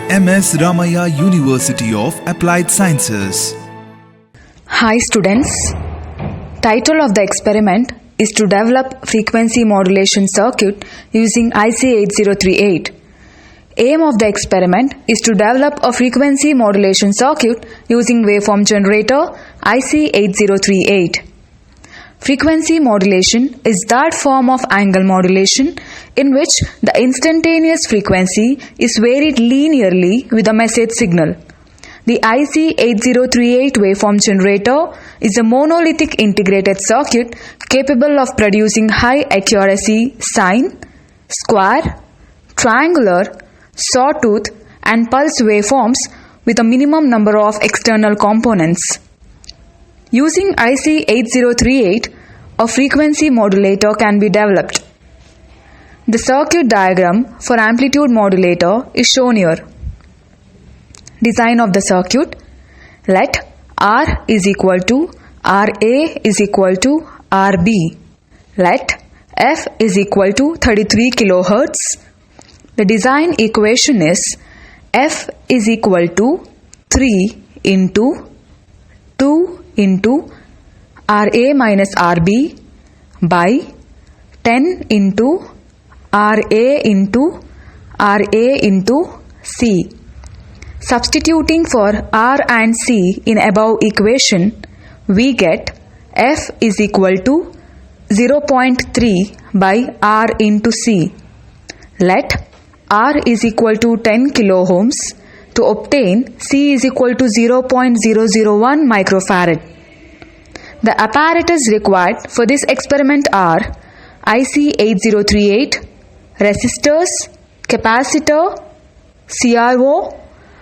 MS Ramaya University of Applied Sciences. Hi students, title of the experiment is to develop frequency modulation circuit using IC8038. Aim of the experiment is to develop a frequency modulation circuit using waveform generator IC8038. Frequency modulation is that form of angle modulation in which the instantaneous frequency is varied linearly with a message signal. The IC8038 waveform generator is a monolithic integrated circuit capable of producing high accuracy sine, square, triangular, sawtooth and pulse waveforms with a minimum number of external components. Using IC8038, a frequency modulator can be developed. The circuit diagram for amplitude modulator is shown here. Design of the circuit. Let R is equal to RA is equal to RB. Let F is equal to 33 kHz. The design equation is F is equal to 3 into 2 into RA minus RB by 10 into RA into C. Substituting for R and C in above equation, we get F is equal to 0.3 by R into C. Let R is equal to 10 kilo-ohms. To obtain C is equal to 0.001 microfarad. The apparatus required for this experiment are IC8038, resistors, capacitor, CRO,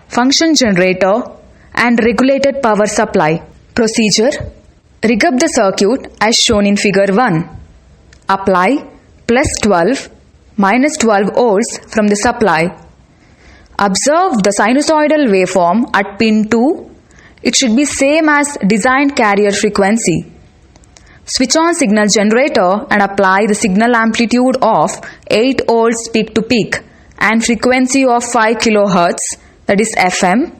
function generator and regulated power supply. Procedure. Rig up the circuit as shown in figure 1. Apply plus 12 minus 12 volts from the supply. Observe the sinusoidal waveform at pin 2. It should be same as designed carrier frequency. Switch on signal generator and apply the signal amplitude of 8 volts peak to peak and frequency of 5 kHz, that is FM.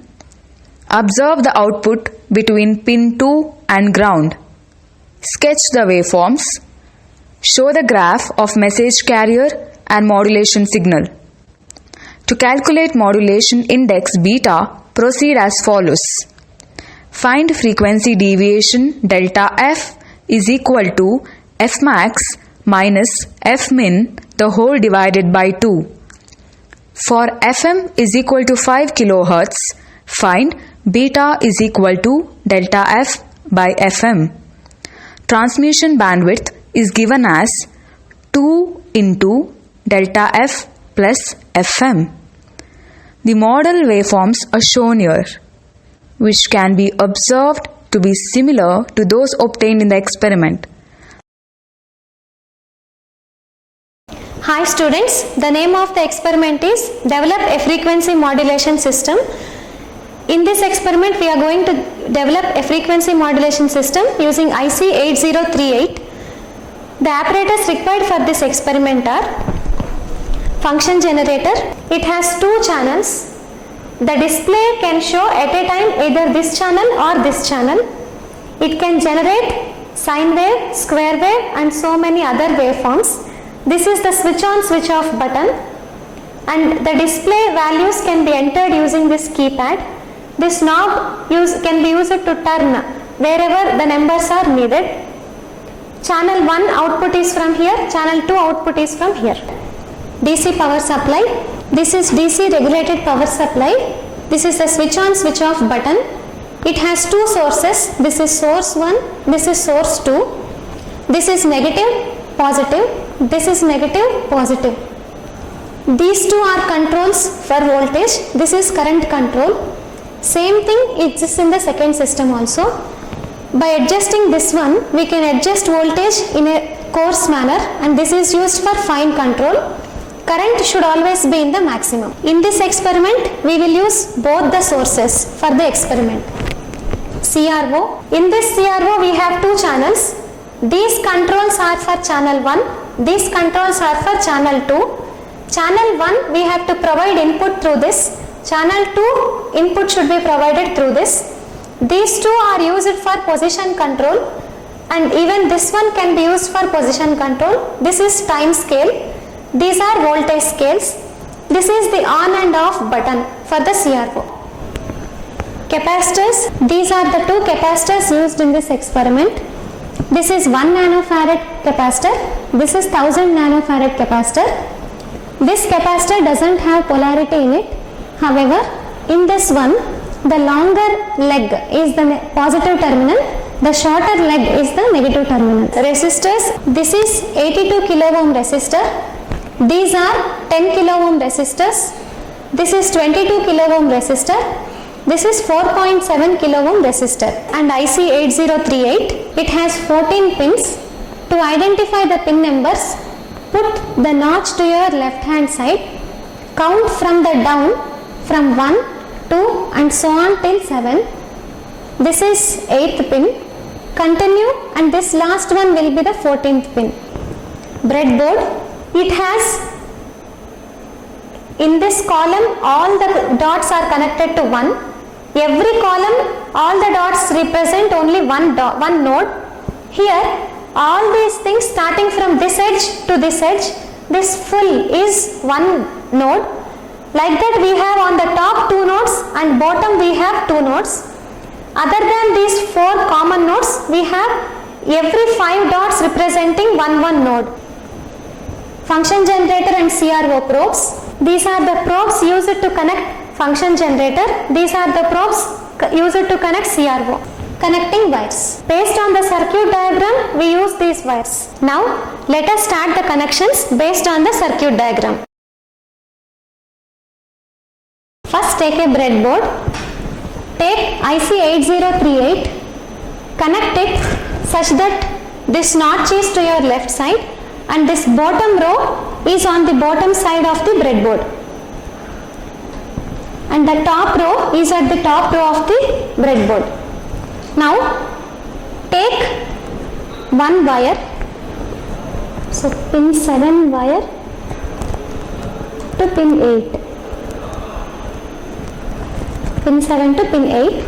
Observe the output between pin 2 and ground. Sketch the waveforms. Show the graph of message carrier and modulation signal. To calculate modulation index beta, proceed as follows. Find frequency deviation delta F is equal to F max minus F min the whole divided by 2. For FM is equal to 5 kHz, find beta is equal to delta F by FM. Transmission bandwidth is given as 2 into delta F plus FM. The model waveforms are shown here, which can be observed to be similar to those obtained in the experiment. Hi students, the name of the experiment is Develop a Frequency Modulation System. In this experiment we are going to develop a frequency modulation system using IC8038. The apparatus required for this experiment are function generator. It has 2 channels. The display can show at a time either this channel or this channel. It can generate sine wave, square wave and so many other waveforms. This is the switch on switch off button and the display values can be entered using this keypad. This knob can be used to turn wherever the numbers are needed. Channel 1 output is from here, channel 2 output is from here. DC power supply. This is DC regulated power supply. This is the switch on switch off button. It has 2 sources. This is source 1, this is source 2. This is negative, positive. This is negative, positive. These 2 are controls for voltage. This is current control. Same thing exists in the second system also. By adjusting this one, we can adjust voltage in a coarse manner and this is used for fine control. Current should always be in the maximum. In this experiment, we will use both the sources for the experiment. CRO. In this CRO, we have 2 channels. These controls are for channel 1. These controls are for channel 2. Channel 1, we have to provide input through this Channel 2 input should be provided through this. These two are used for position control, and even this one can be used for position control. This is time scale. These are voltage scales. This is the on and off button for the CRO. Capacitors. These are the two capacitors used in this experiment. This is 1 nanofarad capacitor. This is 1000 nanofarad capacitor. This capacitor doesn't have polarity in it. However, in this one, the longer leg is the positive terminal, the shorter leg is the negative terminal. Resistors. This is 82 kilo ohm resistor. These are 10 kilo ohm resistors. This is 22 kilo ohm resistor. This is 4.7 kilo ohm resistor. And IC 8038, it has 14 pins. To identify the pin numbers, put the notch to your left hand side, count from the down from 1, 2 and so on till 7. This is 8th pin. Continue, and this last one will be the 14th pin. Breadboard. It has, in this column all the dots are connected to 1. Every column all the dots represent only one node. Here all these things starting from this edge to this edge, this full is one node. Like that we have on the top 2 nodes and bottom we have 2 nodes. Other than these 4 common nodes, we have every 5 dots representing one node. Function generator and CRO probes. These are the probes used to connect function generator. These are the probes used to connect CRO. Connecting wires. Based on the circuit diagram, we use these wires. Now, let us start the connections based on the circuit diagram. First, take a breadboard. Take IC 8038, connect it such that this notch is to your left side and this bottom row is on the bottom side of the breadboard, and the top row is at the top row of the breadboard. Now take one wire, so pin 7 wire to pin 8. Pin 7 to pin 8.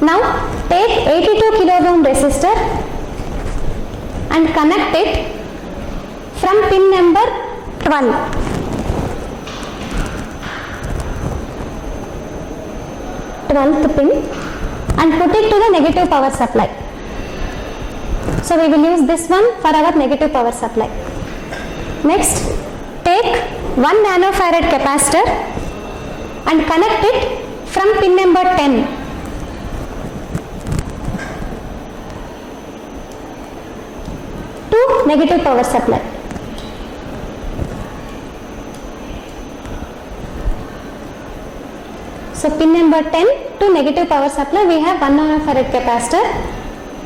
Now take 82 kilo ohm resistor and connect it from pin number 12. Pin and put it to the negative power supply. So we will use this one for our negative power supply. Next, take 1 nanofarad capacitor and connect it from pin number 10. To negative power supply. So pin number 10 to negative power supply, we have 1 nanofarad capacitor.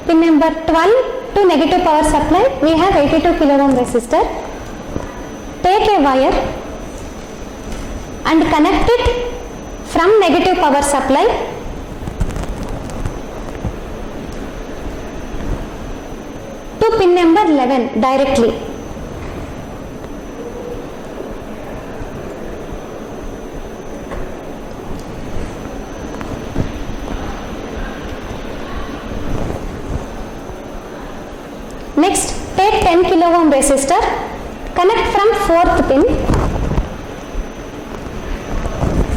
Pin number 12 to negative power supply, we have 82 kilo ohm resistor. Take a wire and connect it from negative power supply to pin number 11 directly. Next, take 10 kilo ohm resistor, connect from 4th pin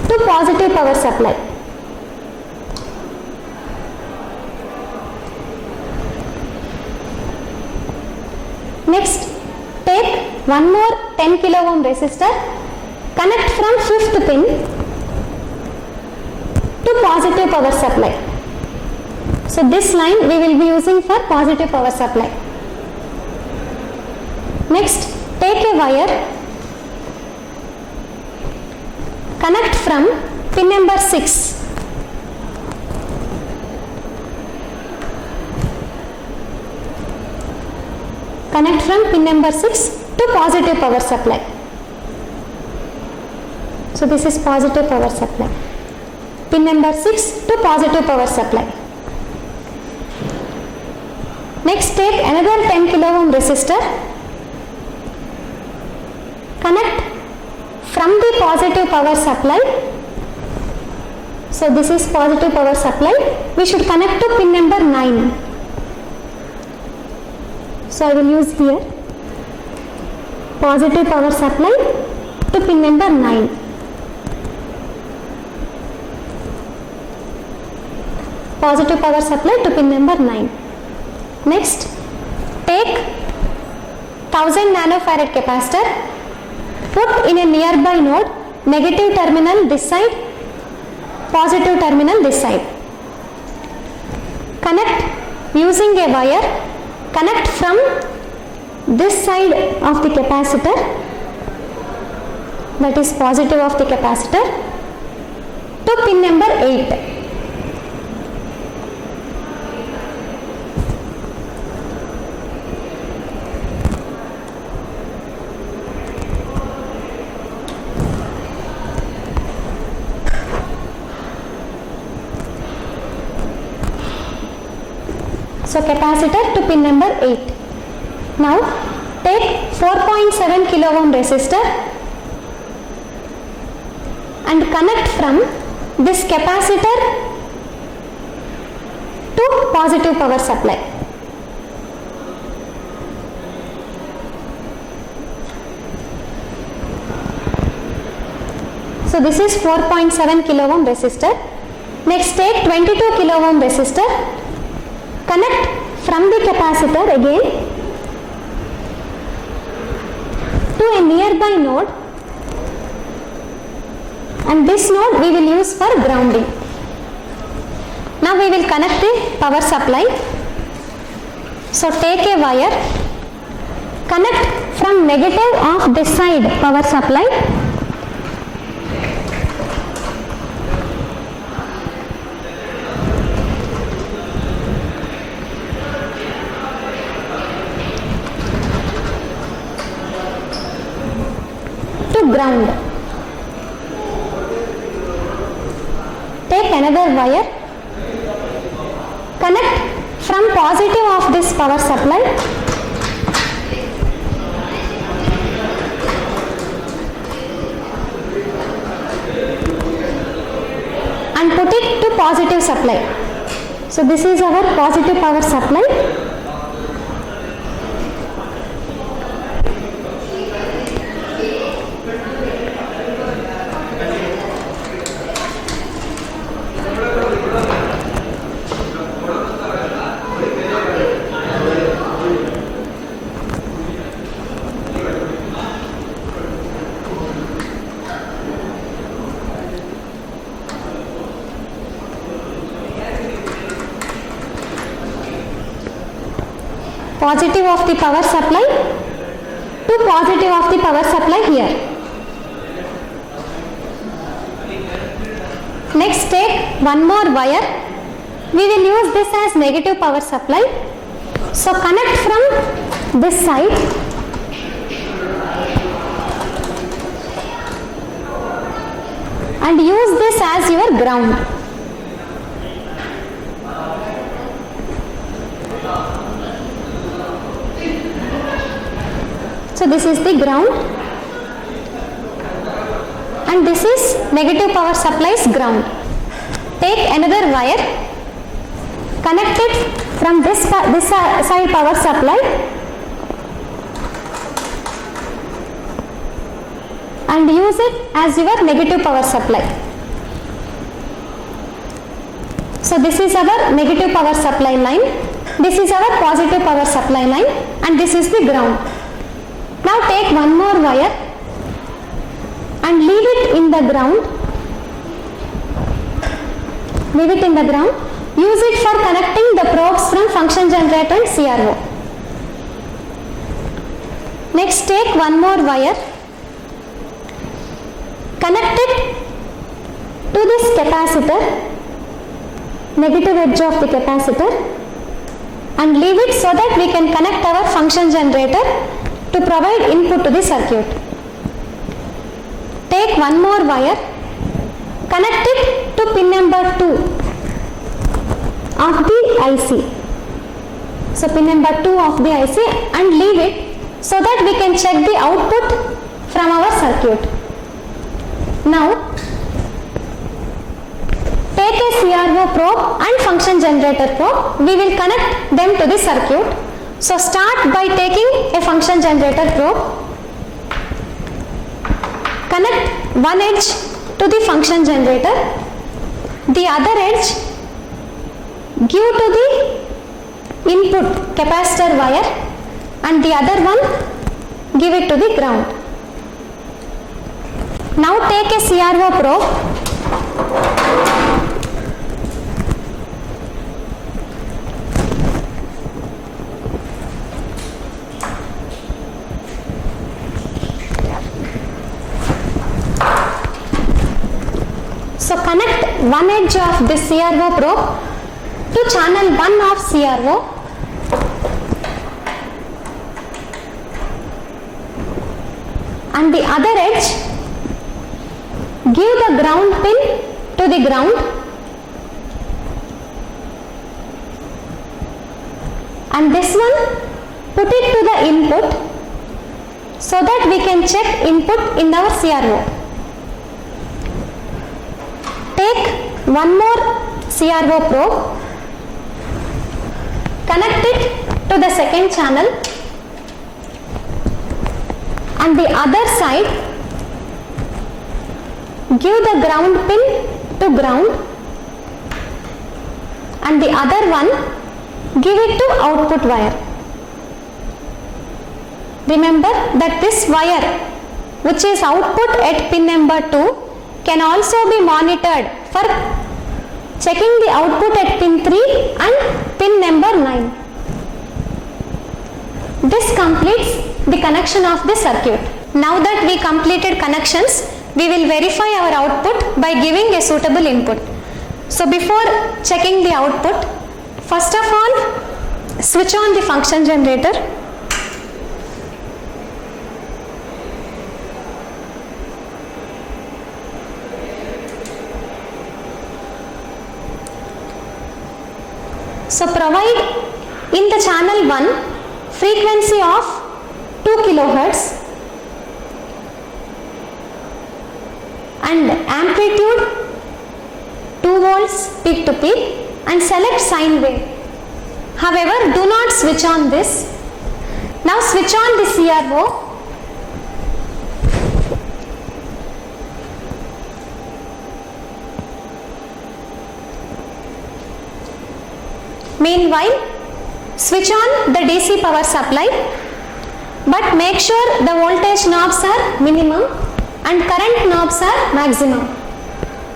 to positive power supply. Next, take one more 10 kilo ohm resistor, connect from 5th pin to positive power supply. So this line we will be using for positive power supply. Next, take a wire, connect from pin number 6. Connect from pin number 6 to positive power supply. So this is positive power supply. Pin number 6 to positive power supply. Next, take another 10 kilo ohm resistor, connect from the positive power supply. So this is positive power supply. We should connect to pin number 9. So I will use here positive power supply to pin number 9. Positive power supply to pin number 9. Next, take 1000 nanofarad capacitor, put in a nearby node, negative terminal this side, positive terminal this side. Connect using a wire, connect from this side of the capacitor, that is positive of the capacitor, to pin number 8. So capacitor to pin number 8. Now take 4.7 kilo ohm resistor and connect from this capacitor to positive power supply. So this is 4.7 kilo ohm resistor. Next take 22 kilo ohm resistor, connect from the capacitor again to a nearby node, and this node we will use for grounding. Now we will connect the power supply. So take a wire, connect from negative of this side power supply ground. Take another wire, connect from positive of this power supply and put it to positive supply. So this is our positive power supply. Positive of the power supply to positive of the power supply here. Next take one more wire. We will use this as negative power supply. So connect from this side and use this as your ground. So this is the ground and this is negative power supply's ground. Take another wire, connect it from this side power supply and use it as your negative power supply. So this is our negative power supply line, this is our positive power supply line, and this is the ground. Now take one more wire and leave it in the ground. Leave it in the ground. Use it for connecting the probes from function generator and CRO. Next take one more wire. Connect it to this capacitor, negative edge of the capacitor, and leave it so that we can connect our function generator to provide input to the circuit. Take one more wire, connect it to pin number 2 of the IC. So pin number 2 of the IC and leave it so that we can check the output from our circuit. Now take a CRO probe and function generator probe. We will connect them to the circuit. So start by taking a function generator probe. Connect one edge to the function generator. The other edge give to the input capacitor wire and the other one give it to the ground. Now take a CRO probe. So connect one edge of this CRO probe to channel 1 of CRO. And the other edge give the ground pin to the ground and this one put it to the input so that we can check input in our CRO. Take one more CRO probe, connect it to the second channel and the other side give the ground pin to ground and the other one give it to output wire. Remember that this wire which is output at pin number 2 can also be monitored for checking the output at pin 3 and pin number 9. This completes the connection of the circuit. Now that we completed connections, we will verify our output by giving a suitable input. So before checking the output, first of all, switch on the function generator. So provide in the channel 1 frequency of 2 kHz and amplitude 2 volts peak to peak and select sine wave. However, do not switch on this. Now switch on the CRO. Meanwhile, switch on the DC power supply, but make sure the voltage knobs are minimum and current knobs are maximum.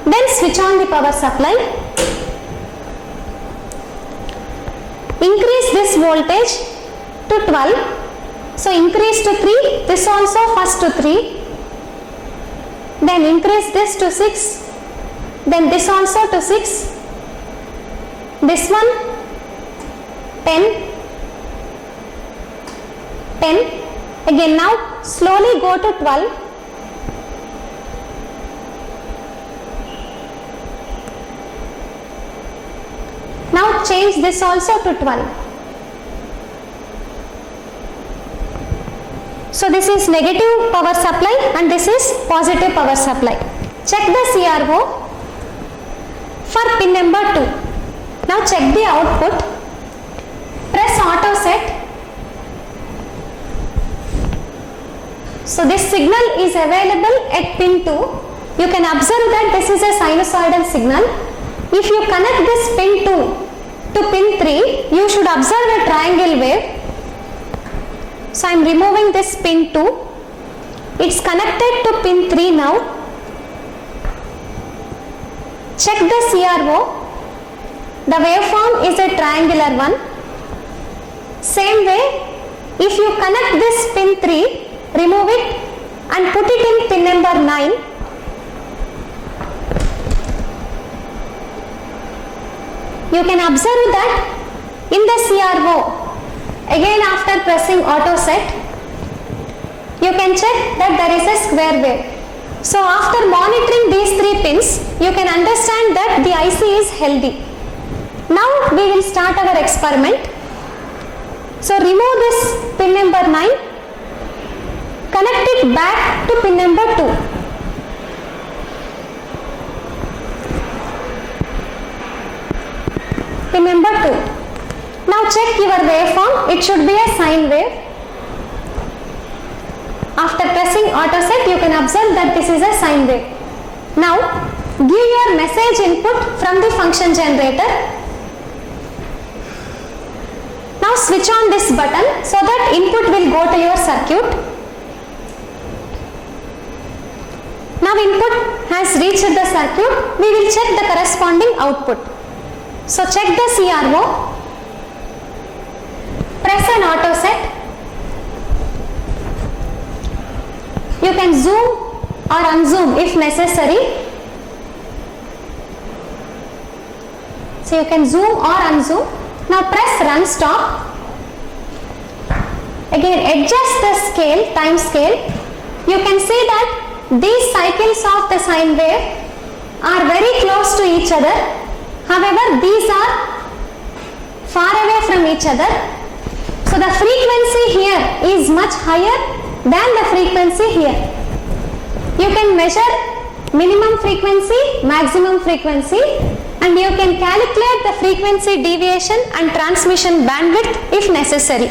Then switch on the power supply. Increase this voltage to 12. So increase to 3, this also first to 3. Then increase this to 6. Then this also to 6. This one 10. Again now slowly go to 12. Now change this also to 12. So this is negative power supply and this is positive power supply. Check the CRO for pin number 2. Now check the output. Press auto set. So this signal is available at pin 2. You can observe that this is a sinusoidal signal. If you connect this pin 2 to pin 3, you should observe a triangle wave. So I am removing this pin 2. It's connected to pin 3 now. Check the CRO. The waveform is a triangular one. Same way, if you connect this pin 3, remove it and put it in pin number 9. You can observe that in the CRO, again after pressing auto set, you can check that there is a square wave. So after monitoring these 3 pins, you can understand that the IC is healthy. Now we will start our experiment. So remove this pin number 9, connect it back to pin number 2. Remember 2. Now check your waveform. It should be a sine wave. After pressing auto set, you can observe that this is a sine wave. Now give your message input from the function generator. Now switch on this button so that input will go to your circuit. Now input has reached the circuit. We will check the corresponding output. So check the CRO. Press an auto set. You can zoom or unzoom if necessary. So you can zoom or unzoom. Now press run stop. Again adjust the scale, time scale. You can see that these cycles of the sine wave are very close to each other. However, these are far away from each other. So the frequency here is much higher than the frequency here. You can measure minimum frequency, maximum frequency, and you can calculate the frequency deviation and transmission bandwidth if necessary.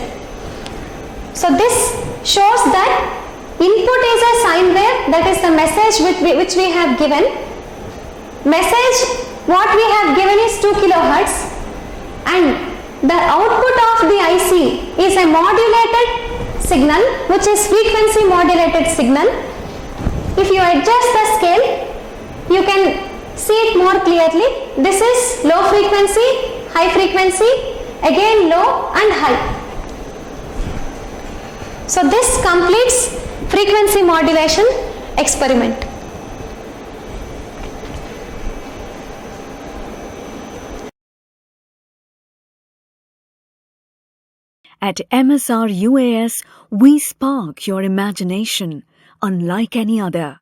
So this shows that input is a sine wave, that is the message which we have given. Message what we have given is 2 kilohertz, and the output of the IC is a modulated signal, which is frequency modulated signal. If you adjust the scale, you can see it more clearly. This is low frequency, high frequency, again low and high. So this completes frequency modulation experiment. At MSR UAS, we spark your imagination unlike any other.